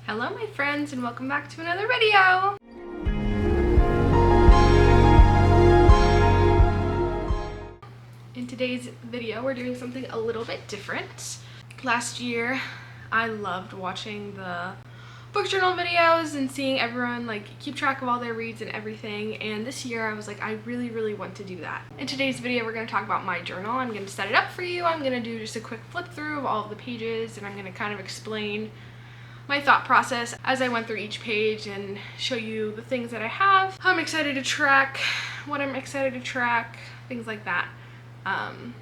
Hello my friends and welcome back to another video! In today's video we're doing something a little bit different. Last year I loved watching the book journal videos and seeing everyone keep track of all their reads and everything, and this year I was like, I really want to do that. In today's video we're going to talk about my journal. I'm going to set it up for you. I'm going to do just a quick flip through of all of the pages, and I'm going to kind of explain my thought process as I went through each page and show you the things that I have, how I'm excited to track, what I'm excited to track, things like that.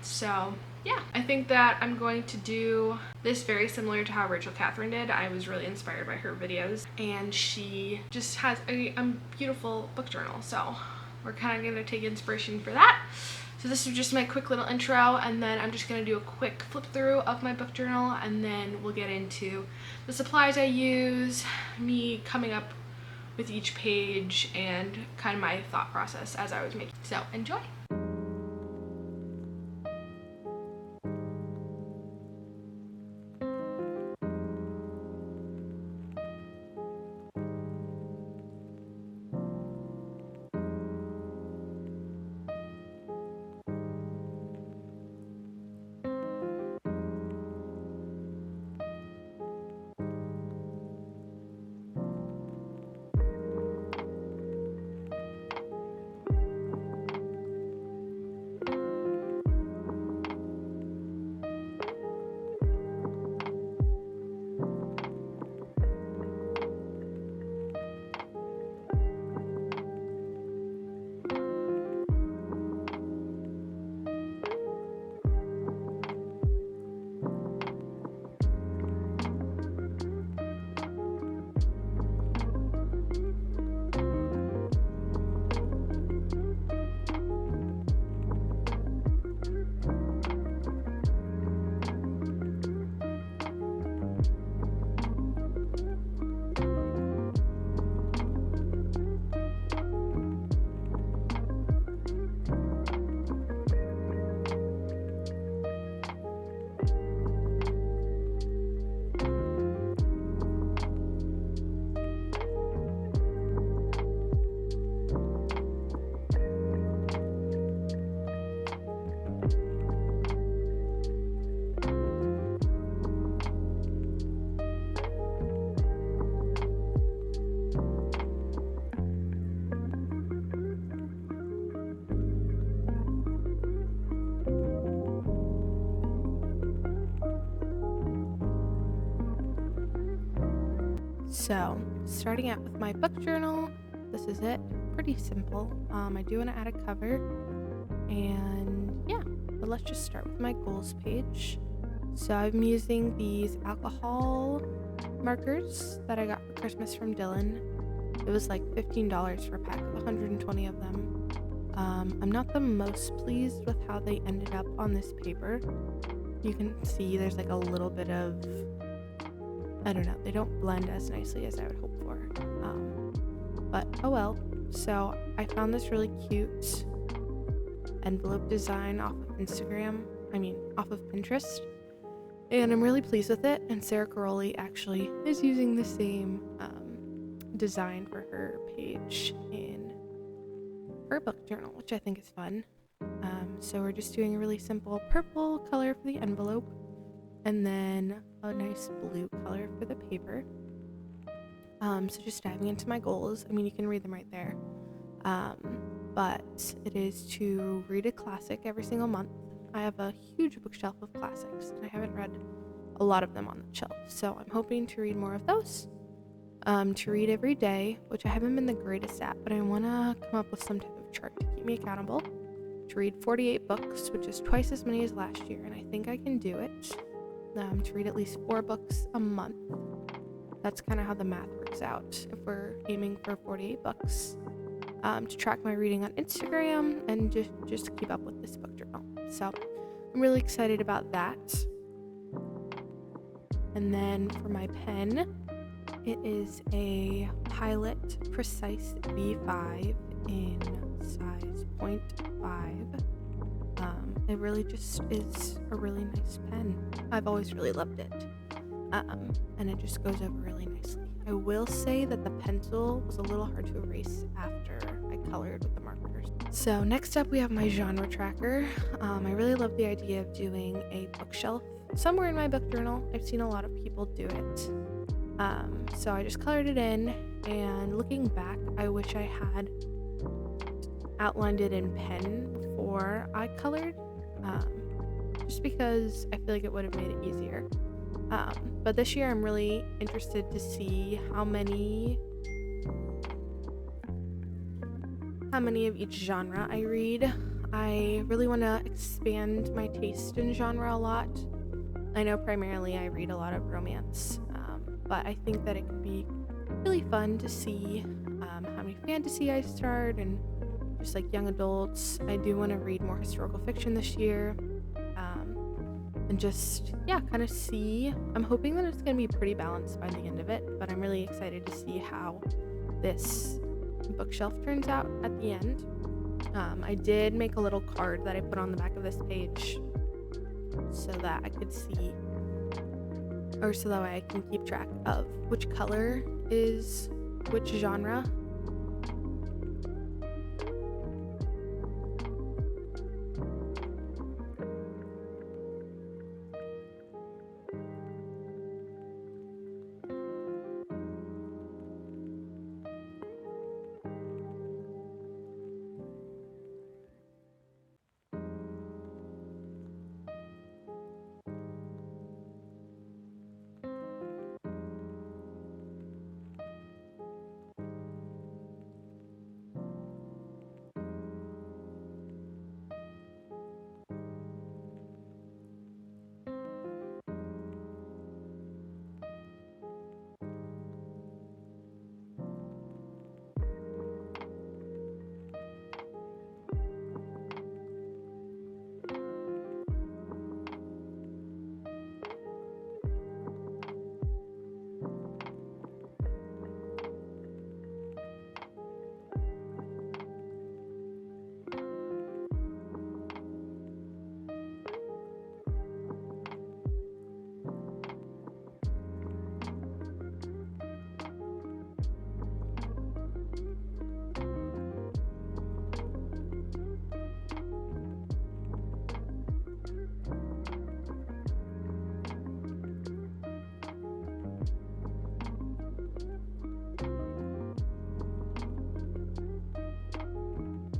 So yeah, I think that I'm going to do this very similar to how Rachel Catherine did. I was really inspired by her videos, and she just has a beautiful book journal, so we're kind of going to take inspiration for that. So this is just my quick little intro, and then I'm just going to do a quick flip through of my book journal, and then we'll get into the supplies I use, me coming up with each page, and kind of my thought process as I was making. So enjoy! So, starting out with my book journal, this is it. Pretty simple. I do want to add a cover, and yeah, but let's just start with my goals page. So I'm using these alcohol markers that I got for Christmas from Dylan. It was like $15 for a pack of 120 of them. I'm not the most pleased with how they ended up on this paper. You can see there's like a little bit of, I don't know, they don't blend as nicely as I would hope for, but oh well. So I found this really cute envelope design off of Pinterest, and I'm really pleased with it, and Sarah Caroli actually is using the same design for her page in her book journal, which I think is fun. So we're just doing a really simple purple color for the envelope, and then a nice blue color for the paper. So just diving into my goals. I mean, you can read them right there. But it is to read a classic every single month. I have a huge bookshelf of classics, and I haven't read a lot of them on the shelf. So I'm hoping to read more of those. To read every day, which I haven't been the greatest at, but I want to come up with some type of chart to keep me accountable. To read 48 books, which is twice as many as last year, and I think I can do it. To read at least 4 books a month. That's kind of how the math works out if we're aiming for 48 books. To track my reading on Instagram and just keep up with this book journal. So I'm really excited about that. And then for my pen, it is a Pilot Precise V5 in size 0.5. It really just is a really nice pen. I've always really loved it. And it just goes over really nicely. I will say that the pencil was a little hard to erase after I colored with the markers. So next up we have my genre tracker. I really love the idea of doing a bookshelf somewhere in my book journal. I've seen a lot of people do it. So I just colored it in, and looking back, I wish I had outlined it in pen before I colored, just because I feel like it would have made it easier. But this year I'm really interested to see how many of each genre I read. I really want to expand my taste in genre a lot. I know primarily I read a lot of romance, but I think that it could be really fun to see how many fantasy I start, and just like young adults. I do want to read more historical fiction this year, and just, yeah, kind of see. I'm hoping that it's going to be pretty balanced by the end of it, but I'm really excited to see how this bookshelf turns out at the end. I did make a little card that I put on the back of this page so that I could see, or so that way I can keep track of which color is which genre.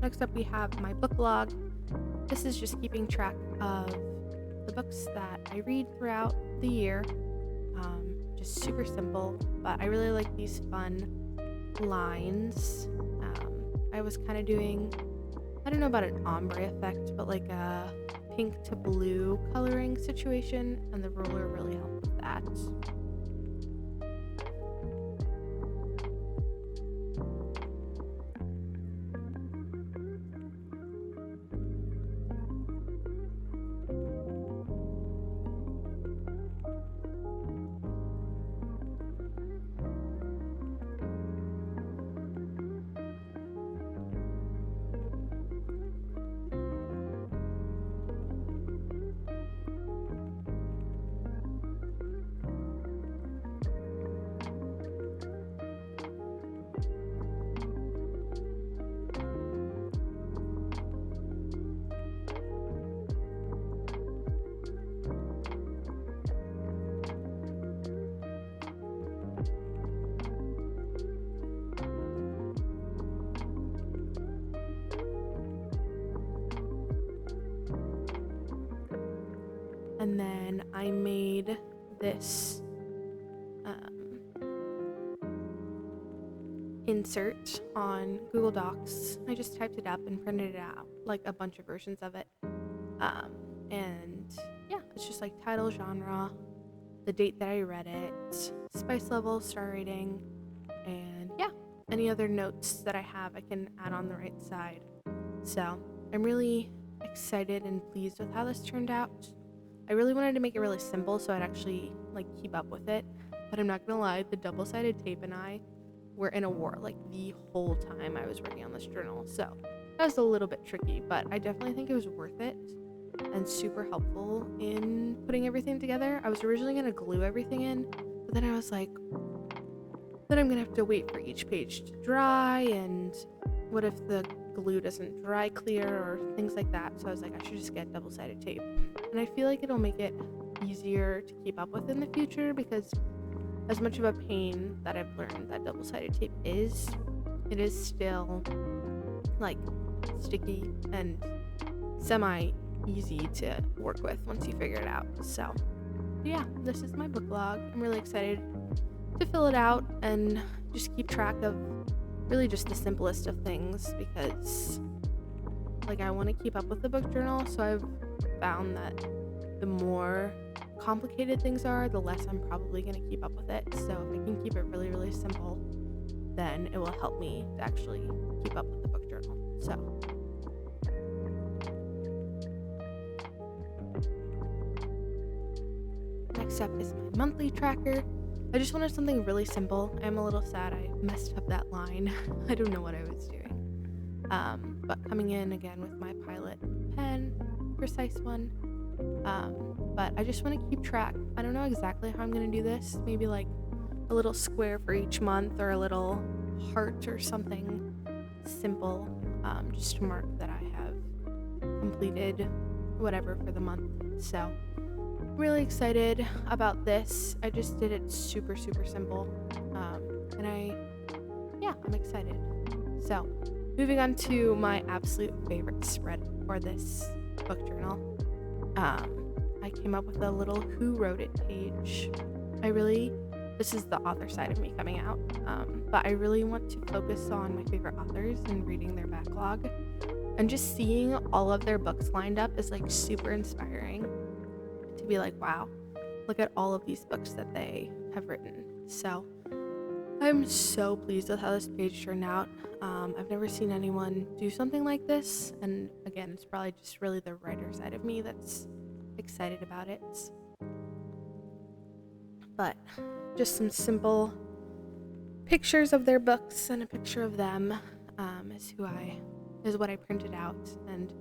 Next up we have my book log. This is just keeping track of the books that I read throughout the year. Just super simple, but I really like these fun lines. I was kind of doing, I don't know about an ombre effect, but like a pink to blue coloring situation, and the ruler really helped with that. And then I made this insert on Google Docs. I just typed it up and printed it out, like a bunch of versions of it. And yeah, it's just like title, genre, the date that I read it, spice level, star rating, and yeah, any other notes that I have I can add on the right side. So I'm really excited and pleased with how this turned out. I really wanted to make it really simple so I'd actually like keep up with it, but I'm not gonna lie, the double-sided tape and I were in a war like the whole time I was working on this journal, so that was a little bit tricky, but I definitely think it was worth it and super helpful in putting everything together. I was originally gonna glue everything in, but then I was like, then I'm gonna have to wait for each page to dry, and what if the glue doesn't dry clear or things like that. So I was like, I should just get double-sided tape, and I feel like it'll make it easier to keep up with in the future, because as much of a pain that I've learned that double-sided tape is, it is still like sticky and semi easy to work with once you figure it out. So yeah, this is my book log. I'm really excited to fill it out and just keep track of really just the simplest of things, because like I want to keep up with the book journal. So I've found that the more complicated things are, the less I'm probably going to keep up with it. So if I can keep it really, really simple, then it will help me to actually keep up with the book journal. So next up is my monthly tracker. I just wanted something really simple. I'm a little sad I messed up that line. I don't know what I was doing. But coming in again with my Pilot pen, precise one. But I just want to keep track. I don't know exactly how I'm going to do this. Maybe like a little square for each month, or a little heart or something simple, just to mark that I have completed whatever for the month. So really excited about this. I just did it super, super simple. And I'm excited. So moving on to my absolute favorite spread for this book journal. I came up with a little who wrote it page. This is the author side of me coming out, but I really want to focus on my favorite authors and reading their backlog, and just seeing all of their books lined up is like super inspiring to be like, wow, look at all of these books that they have written. So I'm so pleased with how this page turned out. I've never seen anyone do something like this, and again, it's probably just really the writer side of me that's excited about it. But just some simple pictures of their books and a picture of them is what I printed out, and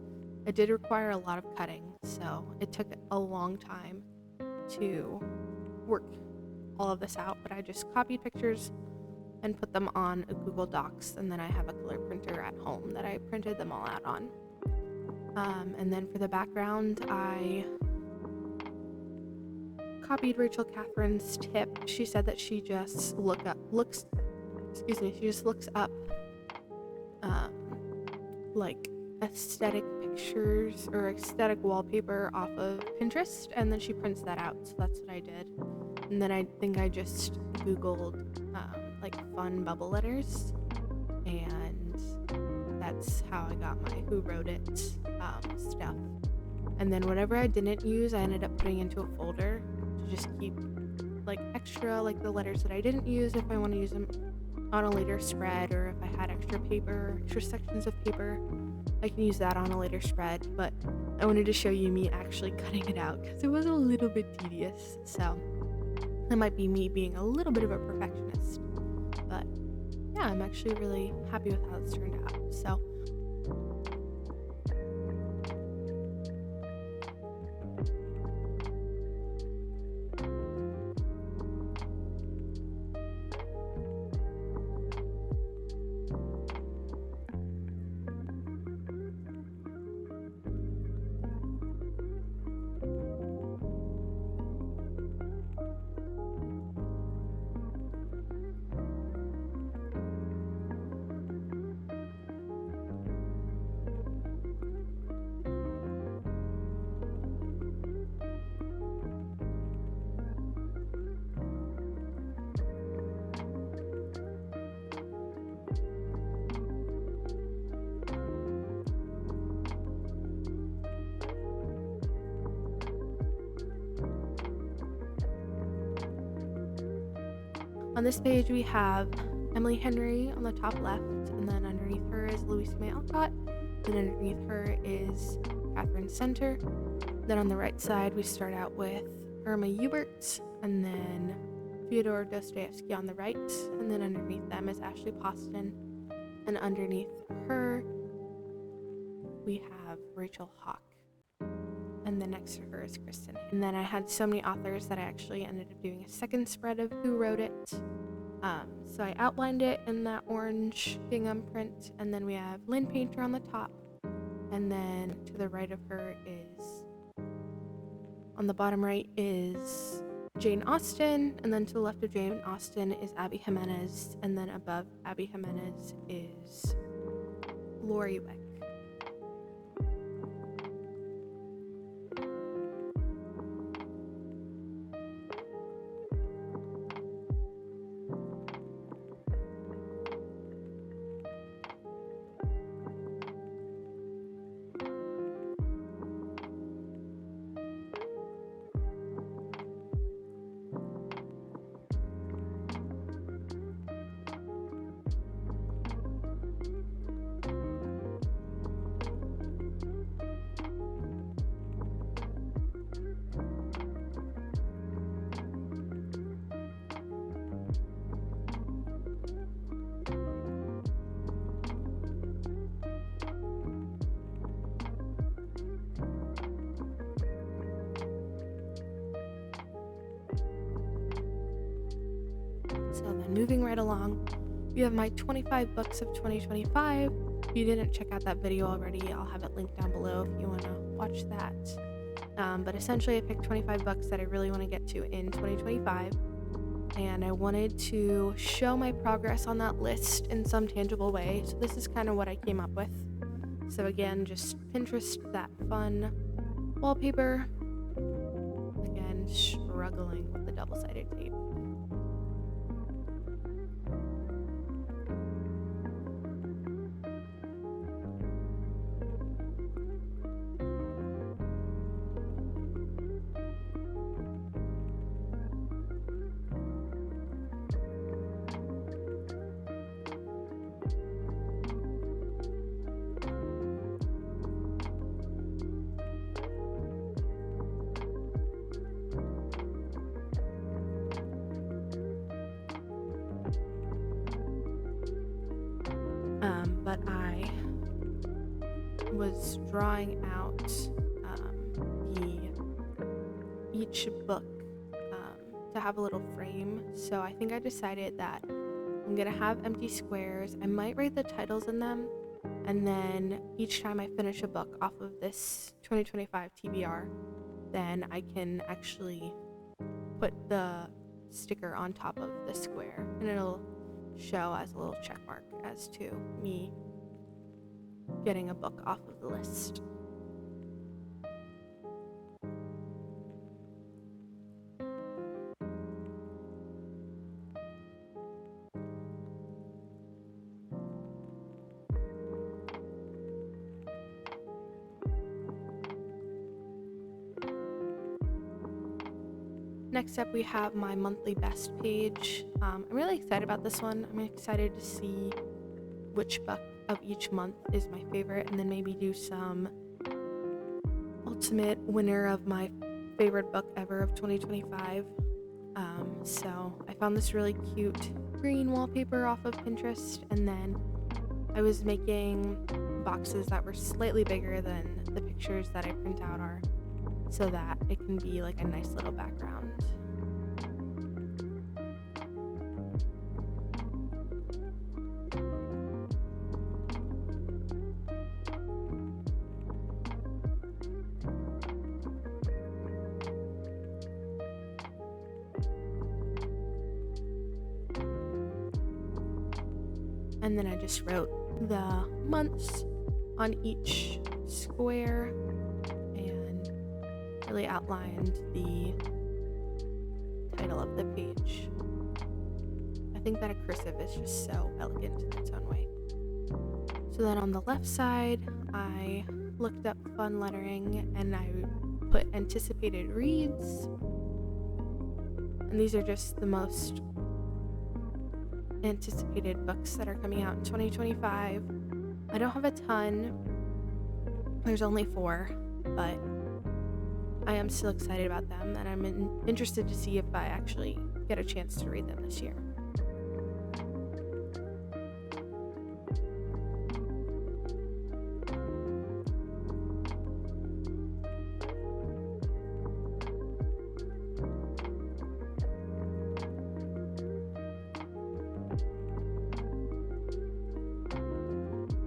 it did require a lot of cutting, so it took a long time to work all of this out. But I just copied pictures and put them on a Google Docs, and then I have a color printer at home that I printed them all out on. And then for the background, I copied Rachel Catherine's tip. She said that she just looks up like aesthetic pictures or aesthetic wallpaper off of Pinterest, and then she prints that out. So that's what I did. And then I think I just Googled like fun bubble letters, and that's how I got my who wrote it stuff. And then whatever I didn't use, I ended up putting into a folder to just keep like extra, like the letters that I didn't use, if I want to use them on a later spread, or if I had extra sections of paper, I can use that on a later spread. But I wanted to show you me actually cutting it out, because it was a little bit tedious. So that might be me being a little bit of a perfectionist, but yeah, I'm actually really happy with how it's turned out. So on this page we have Emily Henry on the top left, and then underneath her is Louisa May Alcott, and underneath her is Catherine Center. Then on the right side we start out with Irma Joubert, and then Fyodor Dostoevsky on the right, and then underneath them is Ashley Poston, and underneath her we have Rachel Hawk, and then next to her is Kristen. And then I had so many authors that I actually ended up doing a second spread of who wrote it. So I outlined it in that orange gingham print, and then we have Lynn Painter on the top, and then to the right of her is, on the bottom right is Jane Austen, and then to the left of Jane Austen is Abby Jimenez, and then above Abby Jimenez is Lori Wick. So then moving right along, you have my 25 books of 2025. If you didn't check out that video already, I'll have it linked down below if you want to watch that. But essentially I picked 25 books that I really want to get to in 2025, and I wanted to show my progress on that list in some tangible way. So this is kind of what I came up with. So again, just Pinterest that fun wallpaper. Again, struggling with the double-sided tape. But I was drawing out each book to have a little frame. So I think I decided that I'm gonna have empty squares. I might write the titles in them, and then each time I finish a book off of this 2025 TBR, then I can actually put the sticker on top of the square, and it'll show as a little check mark as to me getting a book off of the list. Next up, we have my monthly best page. I'm really excited about this one. I'm excited to see which book of each month is my favorite, and then maybe do some ultimate winner of my favorite book ever of 2025. So I found this really cute green wallpaper off of Pinterest, and then I was making boxes that were slightly bigger than the pictures that I print out are, so that it can be like a nice little background. And then I just wrote the months on each square and really outlined the title of the page. I think that a cursive is just so elegant in its own way. So then on the left side, I looked up fun lettering and I put anticipated reads. And these are just the most anticipated books that are coming out in 2025. I don't have a ton. There's only 4, but I am still excited about them, and I'm interested to see if I actually get a chance to read them this year.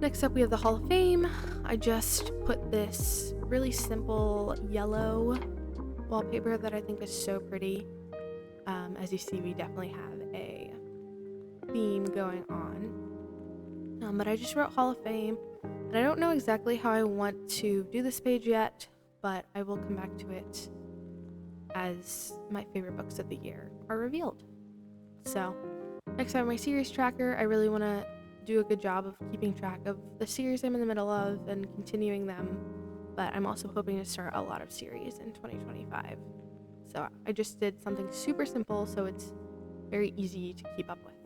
Next up we have the Hall of Fame. I just put this really simple yellow wallpaper that I think is so pretty. As you see, we definitely have a theme going on. But I just wrote Hall of Fame, and I don't know exactly how I want to do this page yet, but I will come back to it as my favorite books of the year are revealed. So, next I have my series tracker. I really want to do a good job of keeping track of the series I'm in the middle of and continuing them, but I'm also hoping to start a lot of series in 2025. So I just did something super simple so it's very easy to keep up with.